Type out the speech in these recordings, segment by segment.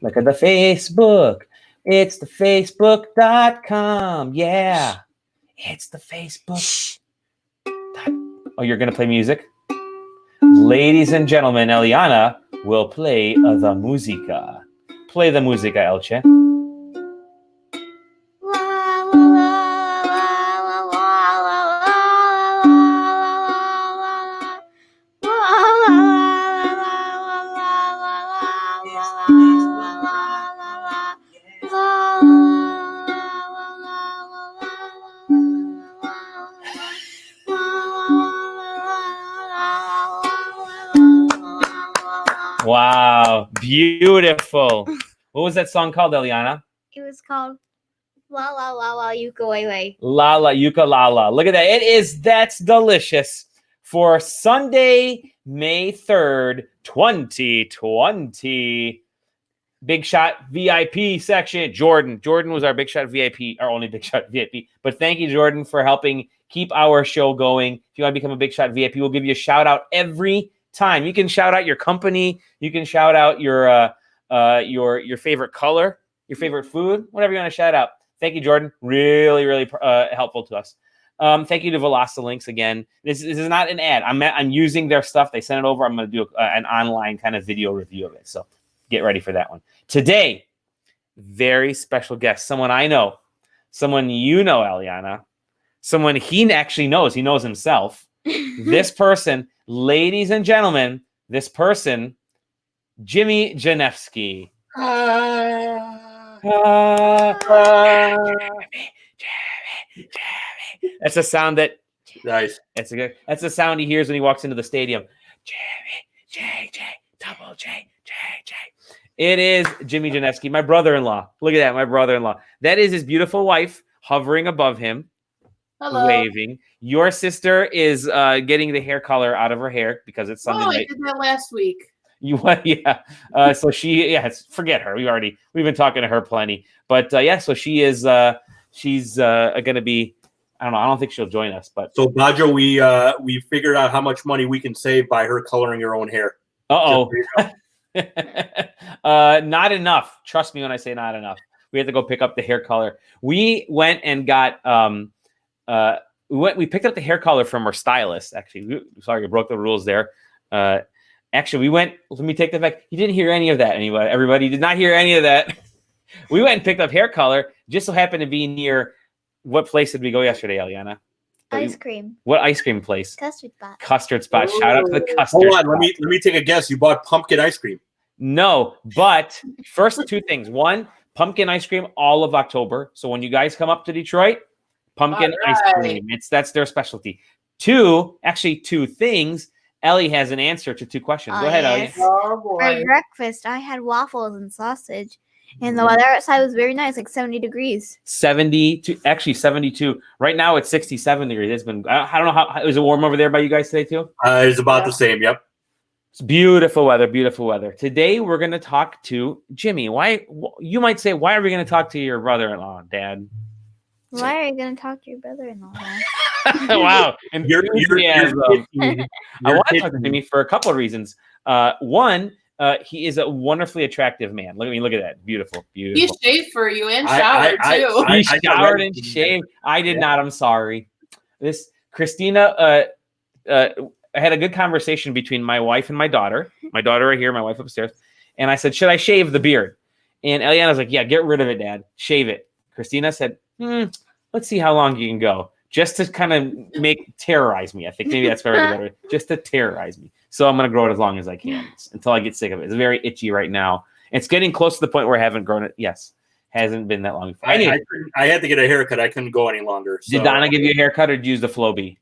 Look at the Facebook. It's the Facebook.com. Yeah. It's the Facebook. Oh, you're going to play music? Ladies and gentlemen, Eliana will play the música. Play the música, Elche. Wow, beautiful. What was that song called, Eliana? It was called La La La La Ukulele. La La Ukulala. Look at that. That's delicious for Sunday, May 3rd, 2020. Big Shot VIP section. Jordon was our Big Shot VIP, our only Big Shot VIP. But thank you, Jordon, for helping keep our show going. If you want to become a Big Shot VIP, we'll give you a shout out every time. You can shout out your company. You can shout out your favorite color, your favorite food, whatever you want to shout out. Thank you, Jordon. Really, really helpful to us. Thank you to Velocilinks again. This is not an ad. I'm using their stuff. They sent it over. I'm going to do an online kind of video review of it. So get ready for that one. Today, very special guest. Someone I know. Someone you know, Eliana. Someone he actually knows. He knows himself. This person, ladies and gentlemen, this person, Jimmy Janevski. That's a sound that nice. That's a sound he hears when he walks into the stadium. Jimmy, double J. It is Jimmy Janevski, my brother-in-law. Look at that, my brother-in-law. That is his beautiful wife hovering above him. Hello. Waving. Your sister is getting the hair color out of her hair because it's Sunday night. I did that last week. Yeah. So forget her. We've been talking to her plenty. But so she is she's gonna be, I don't think she'll join us, but so Bajo, we figured out how much money we can save by her coloring her own hair. Not enough. Trust me when I say not enough. We had to go pick up the hair color. We went and got we picked up the hair color from our stylist. Actually, sorry, I broke the rules there. Actually, we went. Let me take that back. You didn't hear any of that. Anyway, everybody did not hear any of that. We went and picked up hair color. Just so happened to be near. What place did we go yesterday, Eliana? Ice cream. What ice cream place? Custard Spot. Custard Spot. Shout out to the custard. Hold on, let me take a guess. You bought pumpkin ice cream. No, but first two things. One, pumpkin ice cream all of October. So when you guys come up to Detroit, pumpkin ice cream. That's their specialty. Two things. Ellie has an answer to two questions. Go ahead, yes. Ellie. Oh, boy. For breakfast, I had waffles and sausage. And the weather outside was very nice, like 70 degrees. 72. Right now it's 67 degrees. It's been, I don't know how, is it warm over there by you guys today too? It's about the same, yep. It's beautiful weather. Today we're going to talk to Jimmy. Why, you might say, why are we going to talk to your brother-in-law, Dad? Why are you going to talk to your brother-in-law, Dad? Wow. I want to talk to Jimmy for a couple of reasons. One, he is a wonderfully attractive man. Look at that. Beautiful. He shaved for you and showered too. He showered and shaved. I did not. I'm sorry. Christina, I had a good conversation between my wife and my daughter. My daughter right here, my wife upstairs. And I said, should I shave the beard? And Eliana's like, yeah, get rid of it, Dad. Shave it. Christina said, let's see how long you can go. Just to kind of terrorize me. I think maybe that's very better. Just to terrorize me. So I'm going to grow it as long as I can until I get sick of it. It's very itchy right now. It's getting close to the point where I haven't grown it. Yes. Hasn't been that long. I had to get a haircut. I couldn't go any longer. So. Did Donna give you a haircut or did you use the Flowbee?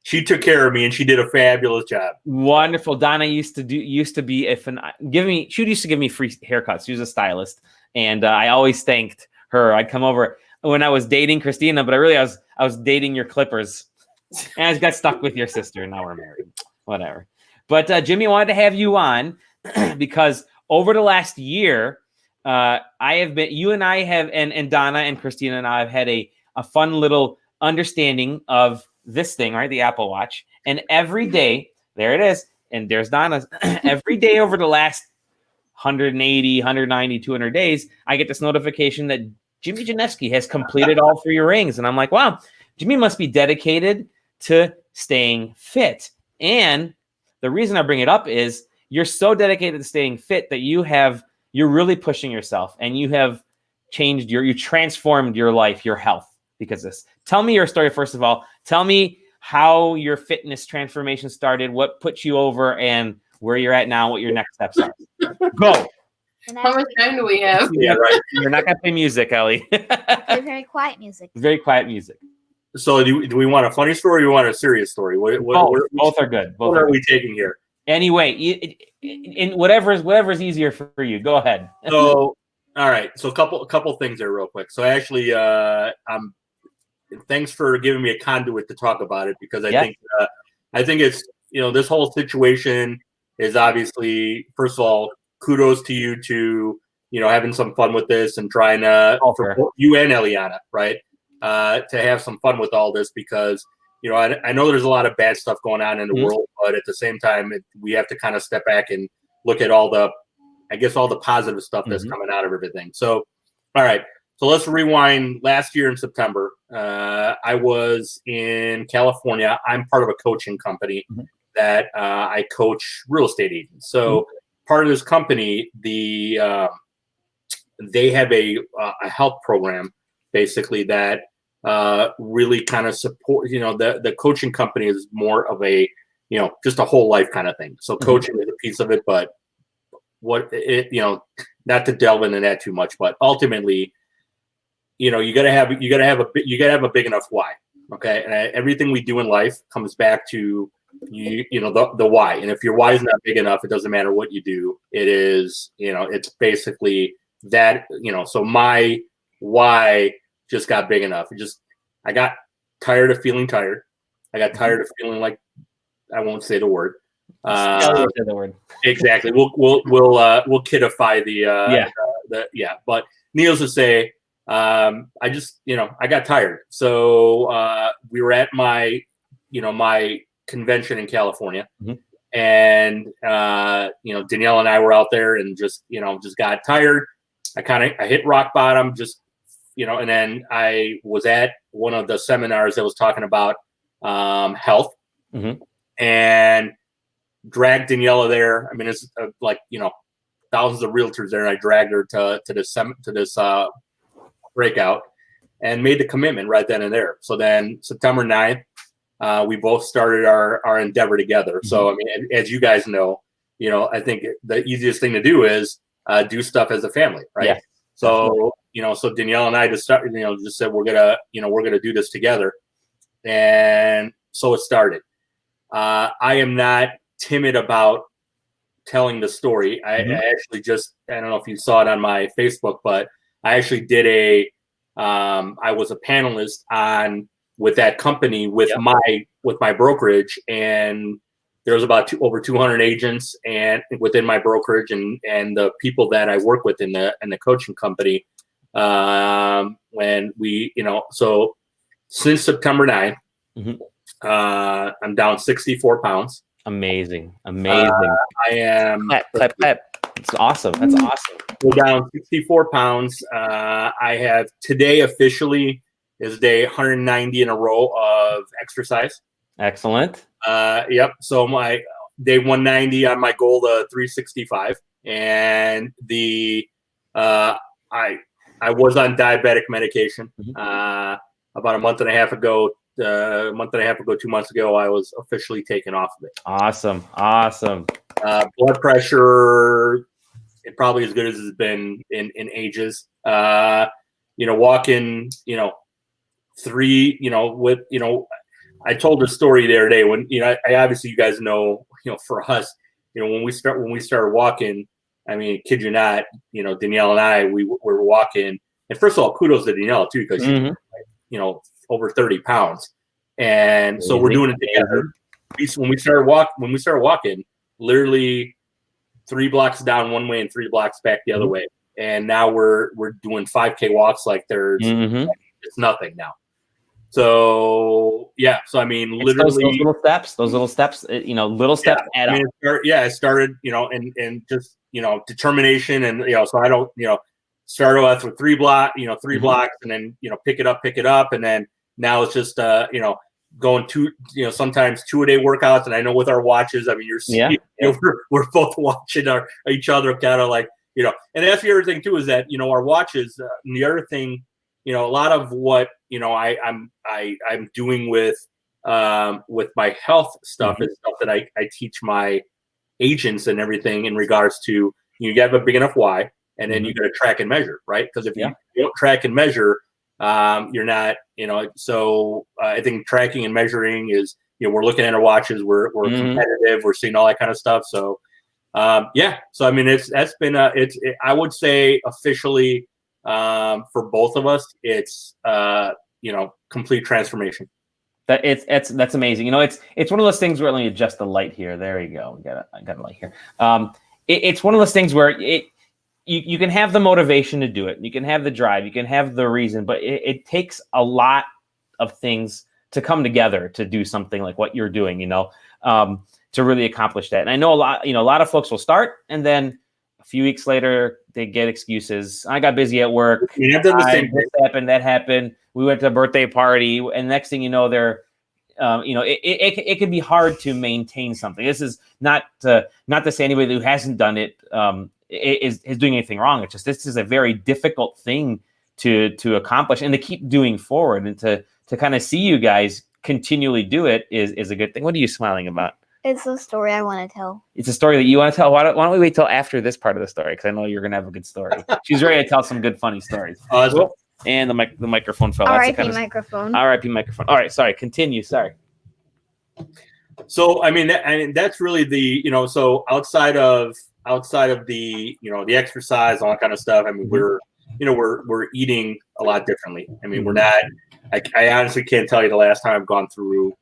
She took care of me and she did a fabulous job. Wonderful. Donna used to be she used to give me free haircuts. She was a stylist. And I always thanked her. I'd come over when I was dating Christina, but I was dating your clippers. And I got stuck with your sister, and now we're married. Whatever. But Jimmy, wanted to have you on because over the last year, you and I have, and Donna and Christina and I have had a fun little understanding of this thing, right? The Apple Watch. And every day, there it is, and there's Donna's. Every day over the last, 180, 190, 200 days, I get this notification that Jimmy Janevski has completed all 3 rings. And I'm like, wow, Jimmy must be dedicated to staying fit. And the reason I bring it up is you're so dedicated to staying fit that you're really pushing yourself, and you have you transformed your life, your health because of this. Tell me your story, first of all. Tell me how your fitness transformation started, what put you over, and where you're at now, what your next steps are. Go. How much time do we have? Yeah, right. You're not going to play music, Ellie. Play very quiet music. Very quiet music. So do we want a funny story or do we want a serious story? Both are good. What are we taking here? Anyway, in whatever's easier for you. Go ahead. So, all right. So a couple things there real quick. So actually, thanks for giving me a conduit to talk about it, because I think it's, this whole situation is obviously, first of all, kudos to you to, having some fun with this and trying to, for you and Eliana, right? To have some fun with all this, because, I know there's a lot of bad stuff going on in the world, but at the same time, we have to kind of step back and look at all the positive stuff that's coming out of everything. So, all right. So let's rewind. Last year in September, I was in California. I'm part of a coaching company that I coach real estate agents. So part of this company, they have a health program basically that really kind of support. The coaching company is more of a just a whole life kind of thing. So coaching is a piece of it, but not to delve into that too much, but ultimately, you gotta have a big enough why. Okay. And everything we do in life comes back to the why. And if your why is not big enough, it doesn't matter what you do. It is, it's basically that, so my why just got big enough. I got tired of feeling tired. I got tired of feeling like, I won't say the word. Exactly. We'll kidify but needless to say, I got tired. So we were at my convention in California, and Danielle and I were out there and just got tired. I hit rock bottom, and then I was at one of the seminars that was talking about health, and dragged Daniela there. I mean, it's thousands of realtors there, and I dragged her to this breakout and made the commitment right then and there. So then September 9th, we both started our endeavor together. So, I mean, as you guys know, I think the easiest thing to do is do stuff as a family, right? Yeah. So, so Danielle and I just said, we're gonna do this together. And so it started. I am not timid about telling the story. I actually I don't know if you saw it on my Facebook, but I actually did I was a panelist with that company with my brokerage, and there was about over 200 agents and within my brokerage and the people that I work with in the coaching company. When we, so since September 9th, I'm down 64 pounds. Amazing. I am. Clap. That's awesome. We're down 64 pounds. I have today officially is day 190 in a row of exercise. Excellent. Yep. So my day 190 on my goal to 365, and I was on diabetic medication about a month and a half ago. 2 months ago, I was officially taken off of it. Awesome. Blood pressure, it probably as good as it's been in ages. Walking, I told the story the other day when, I obviously you guys know, for us, when we started walking, I mean, kid you not, Danielle and I, we were walking, and first of all, kudos to Danielle too, because she's over 30 pounds. And so we're doing it together. When we started walking, literally 3 blocks down one way and 3 blocks back the other way. And now we're doing 5K walks like there's it's nothing now. So yeah, so I mean, literally those little steps, little steps add up. It started, and just determination, and so I don't start off with 3 blocks, and then pick it up, and then now it's just going sometimes 2-a-day workouts. And I know with our watches, I mean, we're both watching each other kind of like, and that's the other thing too, is that our watches, and the other thing, a lot of what I'm doing with my health stuff is stuff that I teach my agents and everything in regards to you have a big enough why, and then you got to track and measure, right? Because if you don't track and measure, you're not, so I think tracking and measuring is, we're looking at our watches, we're competitive, we're seeing all that kind of stuff. So, so I mean, that's been I would say officially, for both of us, it's, complete transformation. That's amazing. It's one of those things where, let me adjust the light here. There you go. I got a light here. It's one of those things where you can have the motivation to do it. You can have the drive. You can have the reason, but it takes a lot of things to come together to do something like what you're doing, to really accomplish that. And I know a lot of folks will start, and then a few weeks later they get excuses. I got busy at work. I've done the same. This happened, that happened. We went to a birthday party, and next thing you know, they're, it can be hard to maintain something. This is not to say anybody who hasn't done it is doing anything wrong. It's just, this is a very difficult thing to accomplish and to keep doing forward, and to kind of see you guys continually do it is a good thing. What are you smiling about? It's a story I want to tell. It's a story that you want to tell. Why don't we wait till after this part of the story? Because I know you're going to have a good story. She's ready to tell some good, funny stories. And the microphone fell. R.I.P. microphone. R.I.P. microphone. All right, sorry. Continue. Sorry. So I mean, that's really the so outside of the the exercise, all that kind of stuff. I mean, we're eating a lot differently. I mean, we're not. I honestly can't tell you the last time I've gone through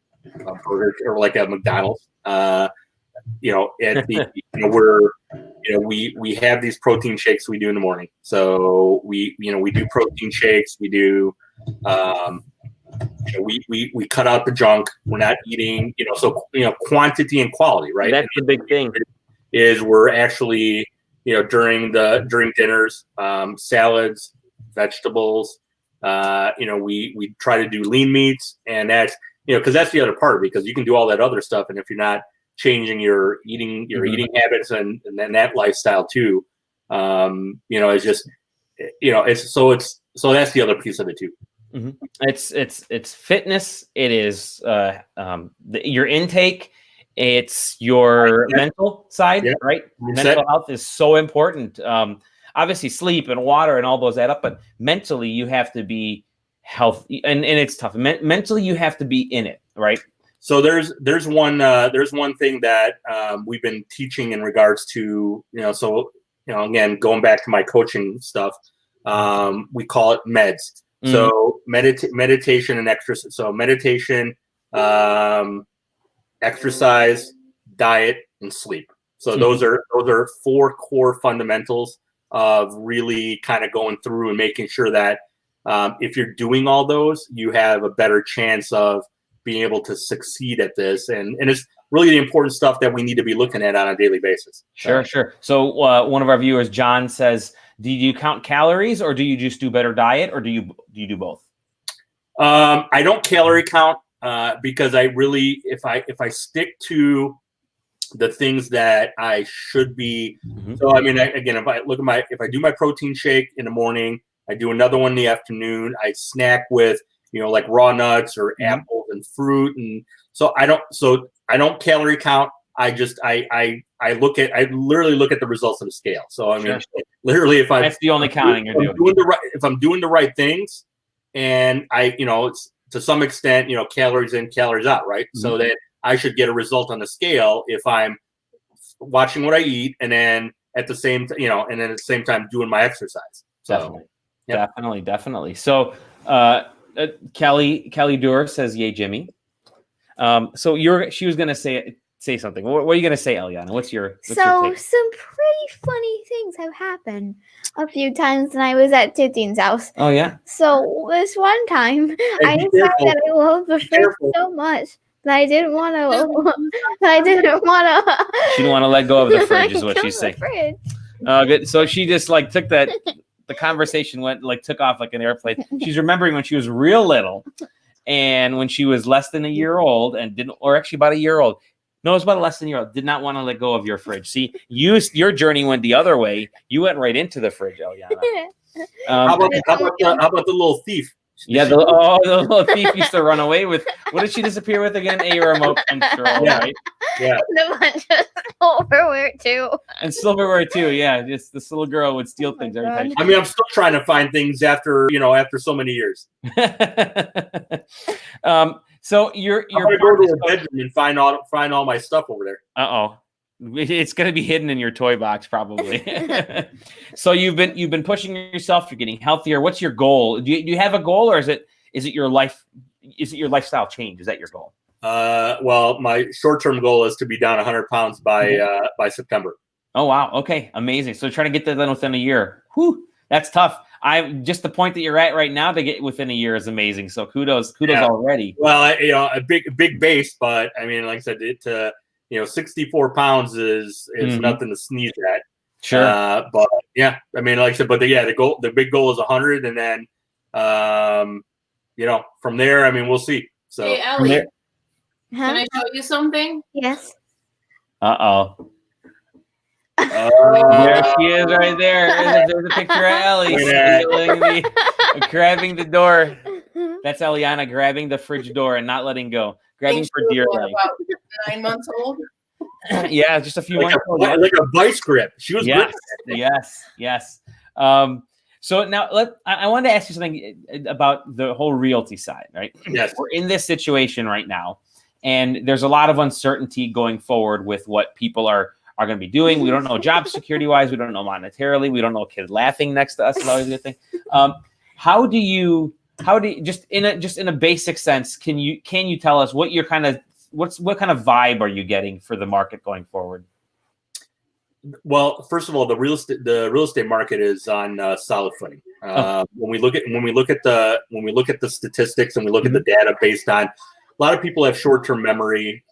a burger or like a McDonald's. At the we have these protein shakes we do in the morning. So we do protein shakes. We do we cut out the junk. We're not eating so quantity and quality, right? That's the big thing. Is we're actually during dinners, salads, vegetables. We try to do lean meats, and that's because that's the other part, because you can do all that other stuff, and if you're not changing your eating habits and then that lifestyle too, it's just so that's the other piece of it too. Mm-hmm. It's fitness. It is your intake. It's your mental side, right? Mental health is so important. Obviously, sleep and water and all those add up, but mentally you have to be healthy, and it's tough. Mentally, you have to be in it, right? So there's one thing that we've been teaching in regards to again, going back to my coaching stuff, we call it MEDS. Mm-hmm. So meditation and exercise. So meditation, exercise, diet, and sleep. So mm-hmm. those are 4 core fundamentals of really kind of going through and making sure that if you're doing all those, you have a better chance of being able to succeed at this. And it's really the important stuff that we need to be looking at on a daily basis. Sure. So one of our viewers, John, says, do you count calories, or do you just do better diet, or do you do both? I don't calorie count because I really, if I stick to the things that I should be. Mm-hmm. So I mean, if I do my protein shake in the morning, I do another one in the afternoon. I snack with like raw nuts or mm-hmm. apples and fruit, and so I don't calorie count. I literally look at the results of the scale. So I mean, literally, that's the only counting you're doing. If I'm doing the right things, and it's to some extent, calories in, calories out, right? Mm-hmm. So that I should get a result on the scale if I'm watching what I eat, and then at the same time doing my exercise. So definitely. So Kelly Durr says, "Yay, Jimmy." So she was gonna say something. What are you gonna say, Eliana? What's your take? Some pretty funny things have happened a few times when I was at Titian's house. Oh yeah. So this one time, I decided that I loved the fridge so much that I didn't want to. She didn't want to let go of the fridge, is what she's saying. Good. So she just like took that. The conversation took off like an airplane. She's remembering when she was real little, and when she was less than a year old, and actually about a year old. No, it was about less than a year old. Did not want to let go of your fridge. See, your journey went the other way. You went right into the fridge, Eliana. How about the little thief? Yeah, the little thief used to run away with. What did she disappear with again? A remote control, Yeah. right? Yeah. The bunch of silverware too. And silverware too. Yeah, just this little girl would steal things every time. I mean, I'm still trying to find things after so many years. So you're gonna go to a bedroom and find all my stuff over there. It's going to be hidden in your toy box, probably. So you've been pushing yourself. You're getting healthier. What's your goal? Do you have a goal, or is it your life? Is it your lifestyle change? Is that your goal? Well, my short-term goal is to be down 100 pounds by September. Oh wow! Okay, amazing. So trying to get that done within a year. Whew, that's tough. Just the point that you're at right now to get within a year is amazing. So kudos already. Well, a big base, but I mean, like I said, 64 pounds is nothing to sneeze at. Sure. But yeah, I mean, like I said, the big goal is 100, and then, from there, I mean, we'll see. So, hey, Ellie, can I show you something? Yes. Uh-oh. There she is right there. There's a picture of Ellie grabbing the door. That's Eliana grabbing the fridge door and not letting go. Grabbing for dear life. About 9 months old? Yeah, just a few months old. Like a vice grip. She was good. Yes. So now I wanted to ask you something about the whole realty side, right? Yes. We're in this situation right now, and there's a lot of uncertainty going forward with what people are going to be doing. We don't know job security wise. We don't know monetarily. We don't know kids laughing next to us is always a good thing. How do you just in a basic sense, can you tell us what kind of vibe are you getting for the market going forward? Well, first of all, the real estate market is on solid footing. When we look at the statistics and we look at the data based on, a lot of people have short-term memory.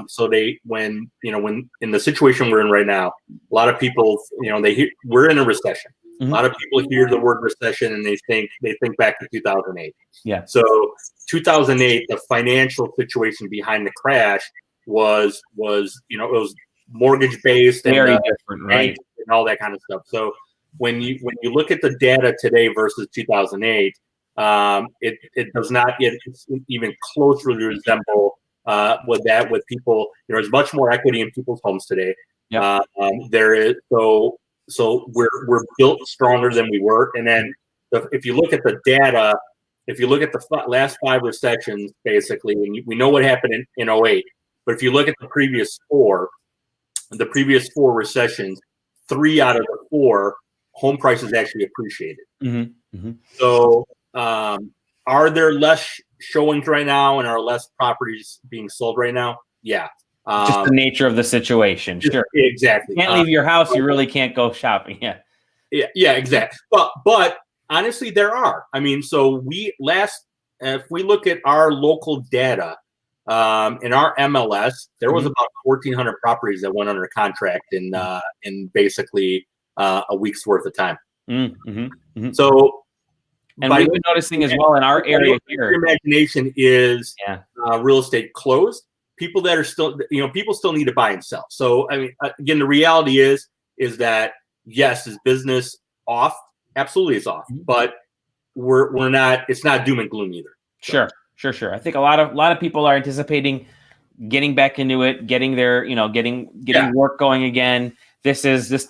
So when in the situation we're in right now, a lot of people, we're in a recession. Mm-hmm. A lot of people hear the word recession and they think back to 2008. Yeah. So 2008, the financial situation behind the crash was it was mortgage based, very different, right, and all that kind of stuff. So when you look at the data today versus 2008, it does not yet even closely resemble with people. There's much more equity in people's homes today. Yeah. There is so we're built stronger than we were. And then if you look at the data, if you look at the last 5 recessions, basically, and we know what happened in 08, but if you look at the previous four recessions, 3 out of the 4 home prices actually appreciated. Mm-hmm. Mm-hmm. So are there less showings right now, and are less properties being sold right now? Yeah. Just the nature of the situation. Sure. Exactly. You can't leave your house. You really can't go shopping. Yeah. Yeah, exactly. But honestly, there are. I mean, so if we look at our local data, in our MLS, there was about 1,400 properties that went under contract in basically a week's worth of time. Mm-hmm. Mm-hmm. So, and we've been noticing as well in our area here. Your imagination is real estate closed. People that are still, people still need to buy and sell. So, I mean, again, the reality is that yes, is business off? Absolutely, it's off. But we're not. It's not doom and gloom either. So. Sure. I think a lot of people are anticipating getting back into it, getting their, getting work going again. This is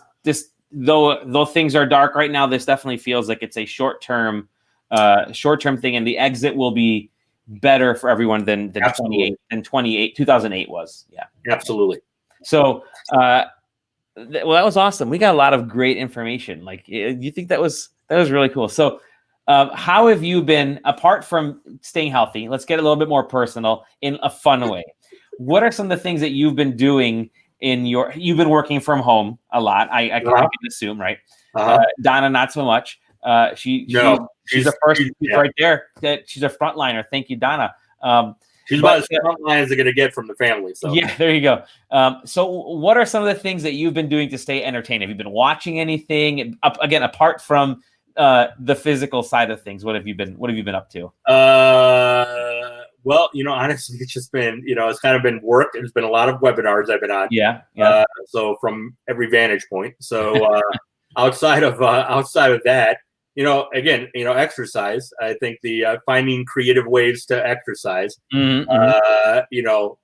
though things are dark right now. This definitely feels like it's a short term thing, and the exit will be better for everyone than 2008 was. Yeah, absolutely. So, well, that was awesome. We got a lot of great information. Like, you think that was really cool. So, how have you been, apart from staying healthy? Let's get a little bit more personal in a fun way. What are some of the things that you've been doing you've been working from home a lot? I can assume, right? Donna, not so much. She's the first right there. She's a frontliner. Thank you, Donna. She's about as front line as they're going to get from the family. So yeah, there you go. So what are some of the things that you've been doing to stay entertained? Have you been watching anything? Again, apart from the physical side of things, what have you been up to? Well, honestly, it's just been, it's kind of been work. There's been a lot of webinars I've been on. Yeah. So from every vantage point. So outside of that, again, exercise. I think the finding creative ways to exercise. Mm-hmm.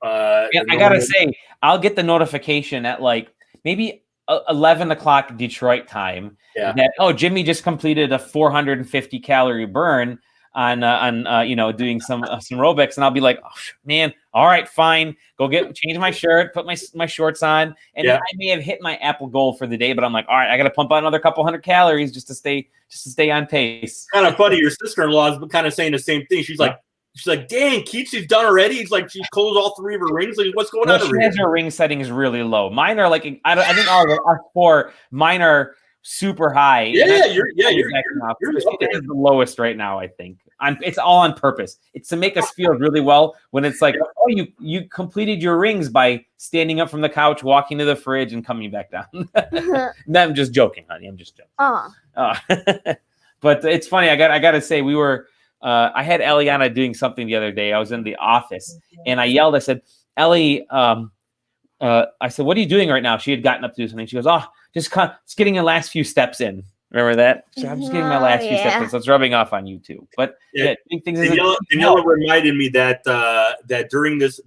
I gotta say, I'll get the notification at like maybe 11 o'clock Detroit time that Jimmy just completed a 450 calorie burn on doing some aerobics, and I'll be like, oh, man, all right, fine, go change my shirt, put my shorts on, and I may have hit my Apple goal for the day, but I'm like, all right, I got to pump out another couple hundred calories just to stay on pace. Kind of funny. Your sister-in-law is kind of saying the same thing. She's like, dang, Keats, she's done already. He's like, she closed all 3 of her rings. Like, what's going on? She has her ring settings really low. Mine are like, I think all of us 4, mine are super high. You're the lowest right now. I think it's all on purpose. It's to make us feel really well when it's like, you completed your rings by standing up from the couch, walking to the fridge, and coming back down. No, I'm just joking, honey. I'm just joking. But it's funny. I got to say, we were. I had Eliana doing something the other day. I was in the office and I yelled. I said, "Ellie," I said, "What are you doing right now?" She had gotten up to do something. She goes, "Oh, just getting the last few steps in." Remember that? So I'm just getting my last few steps in. So it's rubbing off on you too. But Daniela reminded me that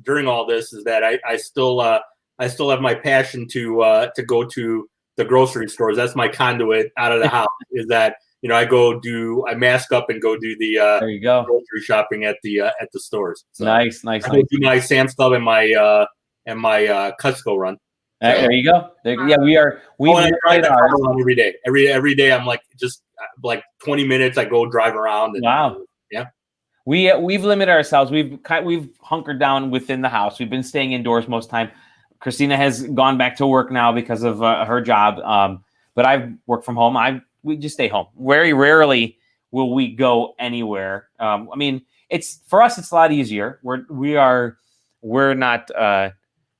during all this is that I still have my passion to go to the grocery stores. That's my conduit out of the house. Is that I mask up and go do the there you go. grocery shopping at the stores. So nice. I go do my Sam's Club and my Costco run. There you go. Yeah, we drive the car around every day. Every day I'm like just like 20 minutes. I go drive around. And, wow. Yeah. We've limited ourselves. We've hunkered down within the house. We've been staying indoors most time. Christina has gone back to work now because of her job. But I've worked from home. We just stay home. Very rarely will we go anywhere. I mean, for us, it's a lot easier. We're not,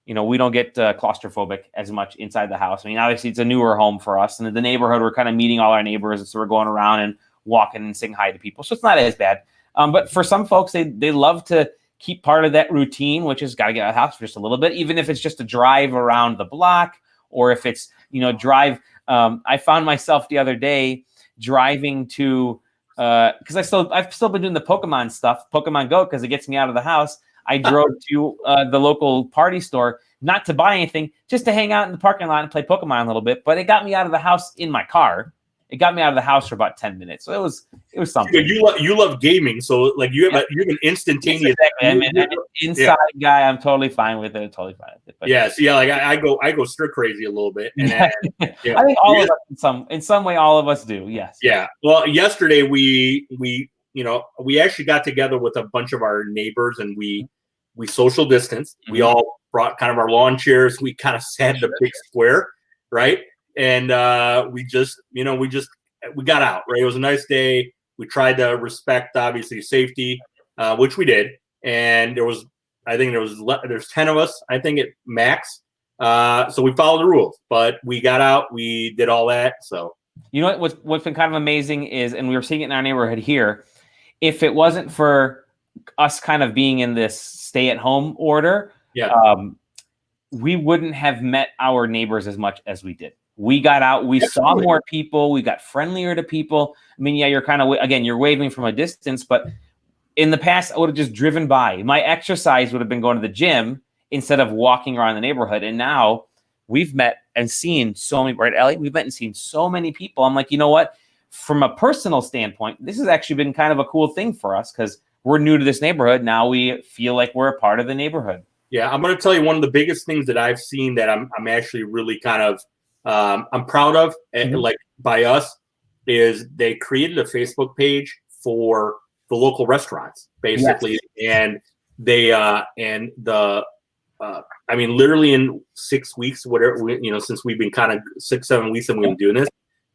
we don't get claustrophobic as much inside the house. I mean, obviously it's a newer home for us, and in the neighborhood, we're kind of meeting all our neighbors. And so we're going around and walking and saying hi to people. So it's not as bad. But for some folks, they love to keep part of that routine, which is got to get out of the house for just a little bit, even if it's just a drive around the block, or if it's, drive. I found myself the other day driving to, because I've still been doing the Pokemon stuff, Pokemon Go, because it gets me out of the house. I drove to the local party store, not to buy anything, just to hang out in the parking lot and play Pokemon a little bit. But it got me out of the house in my car. It got me out of the house for about 10 minutes. So it was something. You love gaming, so like you have an instantaneous. Exactly. I mean, an inside guy, I'm totally fine with it. But like I go stir crazy a little bit. And I think all of us in some way, all of us do. Yes. Yeah. Well, yesterday we actually got together with a bunch of our neighbors and we social distanced. Mm-hmm. We all brought kind of our lawn chairs. We kind of sat in a big square, right? And we got out, right? It was a nice day. We tried to respect, obviously, safety, which we did. And there's 10 of us, I think, at max. So we followed the rules, but we got out. We did all that. So what's been kind of amazing is, and we were seeing it in our neighborhood here, if it wasn't for us kind of being in this stay-at-home order, we wouldn't have met our neighbors as much as we did. We got out, we saw more people, we got friendlier to people. I mean, you're kind of, again, you're waving from a distance, but in the past, I would have just driven by. My exercise would have been going to the gym instead of walking around the neighborhood. And now we've met and seen so many, right, Ellie? We've met and seen so many people. I'm like, you know what? From a personal standpoint, this has actually been kind of a cool thing for us because we're new to this neighborhood. Now we feel like we're a part of the neighborhood. Yeah, I'm going to tell you one of the biggest things that I've seen that I'm actually really kind of I'm proud of, like by us, is they created a Facebook page for the local restaurants, basically, and they I mean, literally in 6 weeks, whatever, since we've been kind of 6-7 weeks and we've been doing this,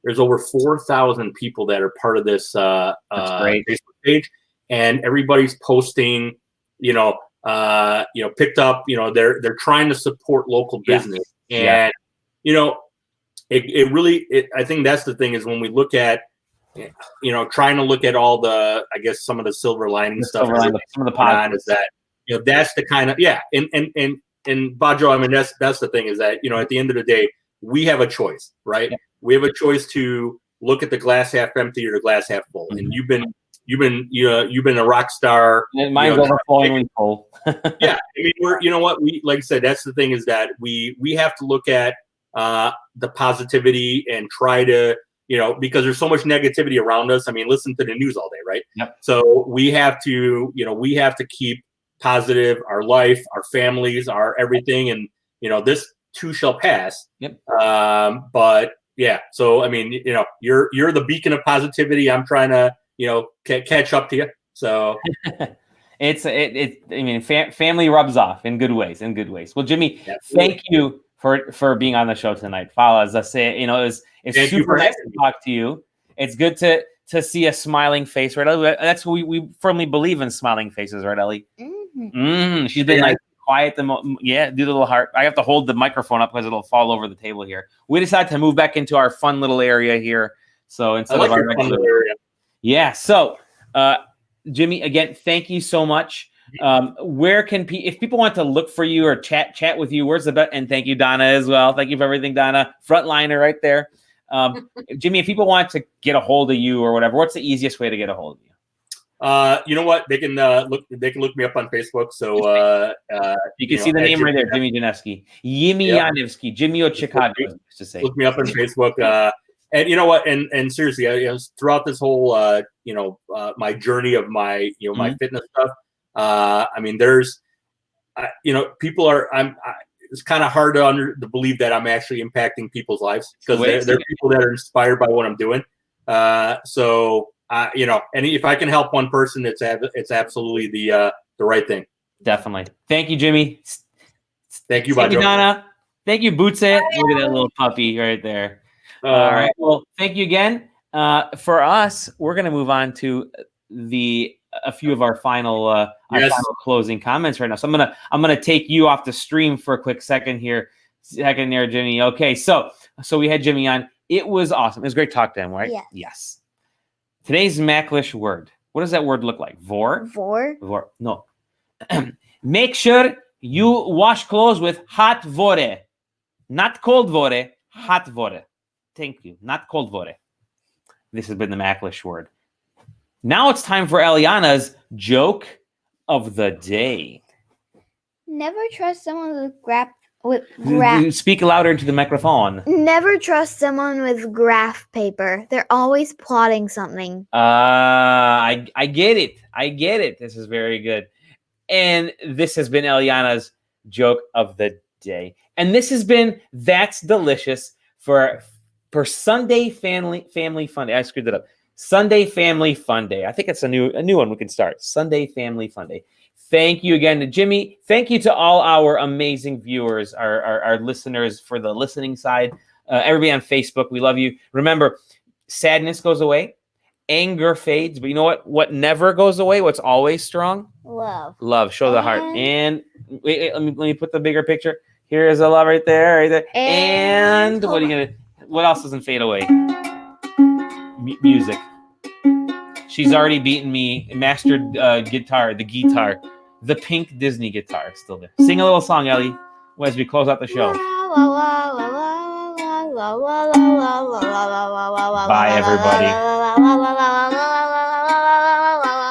there's over 4,000 people that are part of this Facebook page, and everybody's posting, picked up, they're trying to support local business. And, it really, I think that's the thing is when we look at, trying to look at all the, I guess, some of the silver lining stuff, some of the positives is that, that's the kind of, and Bajo, I mean, that's the thing is that, at the end of the day, we have a choice, right? Yeah. We have a choice to look at the glass half empty or the glass half full. Mm-hmm. And you've been a rock star. And mine's overflowing full. Yeah. I mean, like I said, that's the thing is that we have to look at the positivity and try to, because there's so much negativity around us. I mean, listen to the news all day, right? Yep. So we have to keep positive, our life, our families, our everything. And, this too shall pass. Yep. But yeah, so, I mean, you're the beacon of positivity. I'm trying to, catch up to you. So family rubs off in good ways, Well, Jimmy, thank you for being on the show tonight. Follow, as I say, it's super nice to talk to you. It's good to see a smiling face, right, Ellie? That's what we firmly believe in, smiling faces, right, Ellie? Mm-hmm. She's been like quiet. Do the little heart. I have to hold the microphone up because it'll fall over the table here. We decided to move back into our fun little area here. So instead of our regular area. Yeah. So, Jimmy, again, thank you so much. Where can if people want to look for you or chat with you, where's the best? And thank you, Donna, as well. Thank you for everything, Donna. Frontliner right there. Jimmy, if people want to get a hold of you or whatever, what's the easiest way to get a hold of you? You know what? They can look me up on Facebook. So you can see the name right there, Jimmy Janevski. Jimmy Janevski, Jimmy of Chicago, to say. Look me up on Facebook. And you know what? And seriously, throughout this whole my journey of my my fitness stuff, I mean, there's people are it's kind of hard to believe that I'm actually impacting people's lives because they're people that are inspired by what I'm doing. So and if I can help one person, it's absolutely the right thing. Definitely. Thank you, Jimmy. Thank you, Bajo. Donna. Thank you, Bootsie. Look at that little puppy right there. All right. Well, thank you again. For us, we're going to move on to a few of our final closing comments right now. So I'm gonna take you off the stream for a quick second here, Jimmy. Okay, so we had Jimmy on. It was awesome. It was great talk to him, right? Yeah. Yes. Today's Macklish word. What does that word look like? Vor? Vor. No. Make sure you wash clothes with hot vore, not cold vore. Hot vore. Thank you. Not cold vore. This has been the Macklish word. Now it's time for Eliana's joke of the day. Never trust someone with graph. Speak louder into the microphone. Never trust someone with graph paper. They're always plotting something. I get it. This is very good. And this has been Eliana's joke of the day. And this has been That's Delicious for Sunday Family Funday. I screwed it up. Sunday Family Funday. I think it's a new one we can start. Sunday Family Funday. Thank you again to Jimmy. Thank you to all our amazing viewers, our listeners for the listening side. Everybody on Facebook, we love you. Remember, sadness goes away, anger fades, but you know what? What never goes away? What's always strong? Love. Show the heart. And wait, let me put the bigger picture. Here is a love right there. And what are you gonna? What else doesn't fade away? Music. She's already beaten me. Mastered guitar, the pink Disney guitar is still there. Sing a little song, Ellie, as we close out the show. Bye, everybody.